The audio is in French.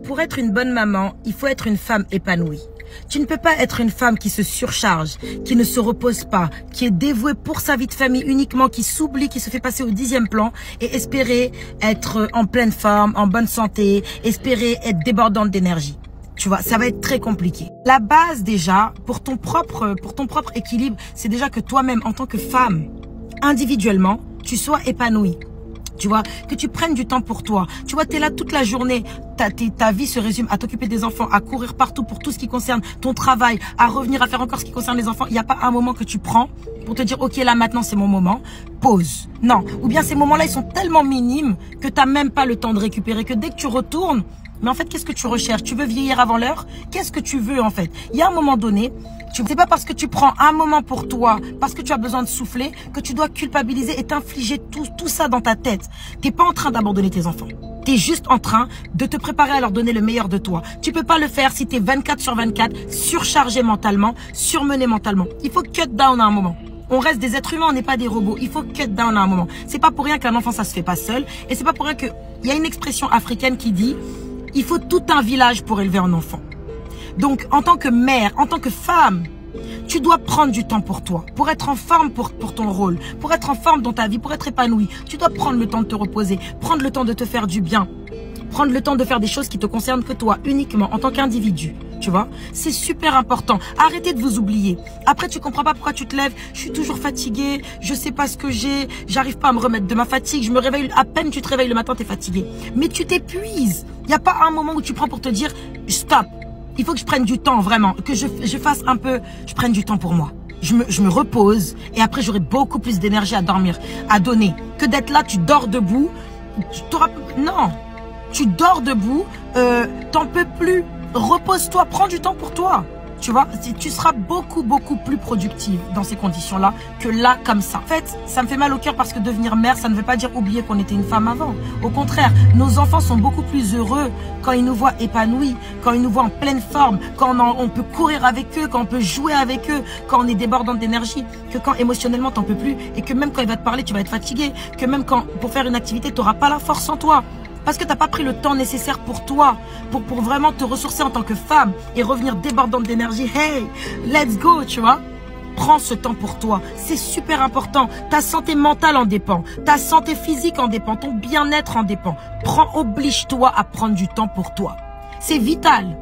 Pour être une bonne maman, il faut être une femme épanouie. Tu ne peux pas être une femme qui se surcharge, qui ne se repose pas, qui est dévouée pour sa vie de famille uniquement, qui s'oublie, qui se fait passer au 10e plan et espérer être en pleine forme, en bonne santé, espérer être débordante d'énergie. Tu vois, ça va être très compliqué. La base déjà, pour ton propre équilibre, c'est déjà que toi-même, en tant que femme, individuellement, tu sois épanouie. Tu vois, que tu prennes du temps pour toi. Tu vois, tu es là toute la journée. Ta vie se résume à t'occuper des enfants, à courir partout pour tout ce qui concerne ton travail, à revenir à faire encore ce qui concerne les enfants. Il n'y a pas un moment que tu prends pour te dire, ok, là maintenant c'est mon moment, pause. Non, ou bien ces moments-là, ils sont tellement minimes que tu n'as même pas le temps de récupérer, que dès que tu retournes, mais en fait, qu'est-ce que tu recherches? Tu veux vieillir avant l'heure? Qu'est-ce que tu veux en fait? Il y a un moment donné, c'est pas parce que tu prends un moment pour toi, parce que tu as besoin de souffler, que tu dois culpabiliser et t'infliger tout ça dans ta tête. T'es pas en train d'abandonner tes enfants. T'es juste en train de te préparer à leur donner le meilleur de toi. Tu peux pas le faire si t'es 24/24, surchargé mentalement, surmené mentalement. Il faut cut down à un moment. On reste des êtres humains, on n'est pas des robots. Il faut cut down à un moment. C'est pas pour rien qu'un enfant, ça se fait pas seul. Et c'est pas pour rien qu'il y a une expression africaine qui dit il faut tout un village pour élever un enfant. Donc, en tant que mère, en tant que femme, tu dois prendre du temps pour toi, pour être en forme pour ton rôle, pour être en forme dans ta vie, pour être épanouie. Tu dois prendre le temps de te reposer, prendre le temps de te faire du bien, prendre le temps de faire des choses qui te concernent que toi, uniquement, en tant qu'individu. Tu vois, c'est super important. Arrêtez de vous oublier. Après, tu comprends pas pourquoi tu te lèves. Je suis toujours fatiguée. Je sais pas ce que j'ai. J'arrive pas à me remettre de ma fatigue. Je me réveille. À peine tu te réveilles le matin, t'es fatiguée. Mais tu t'épuises. Il n'y a pas un moment où tu prends pour te dire stop. Il faut que je prenne du temps vraiment. Que je fasse un peu. Je prenne du temps pour moi. Je me repose. Et après, j'aurai beaucoup plus d'énergie à dormir, à donner. Que d'être là, tu dors debout. Non. Tu dors debout. T'en peux plus. Repose-toi, prends du temps pour toi. Tu vois, tu seras beaucoup plus productive dans ces conditions-là que là, comme ça. En fait, ça me fait mal au cœur parce que devenir mère, ça ne veut pas dire oublier qu'on était une femme avant. Au contraire, nos enfants sont beaucoup plus heureux quand ils nous voient épanouis, quand ils nous voient en pleine forme, quand on peut courir avec eux, quand on peut jouer avec eux, quand on est débordante d'énergie, que quand émotionnellement t'en peux plus et que même quand il va te parler, tu vas être fatigué, que même quand pour faire une activité, tu n'auras pas la force en toi. Parce que tu n'as pas pris le temps nécessaire pour toi, pour vraiment te ressourcer en tant que femme et revenir débordante d'énergie. Hey, let's go, tu vois. Prends ce temps pour toi. C'est super important. Ta santé mentale en dépend. Ta santé physique en dépend. Ton bien-être en dépend. Oblige-toi à prendre du temps pour toi. C'est vital.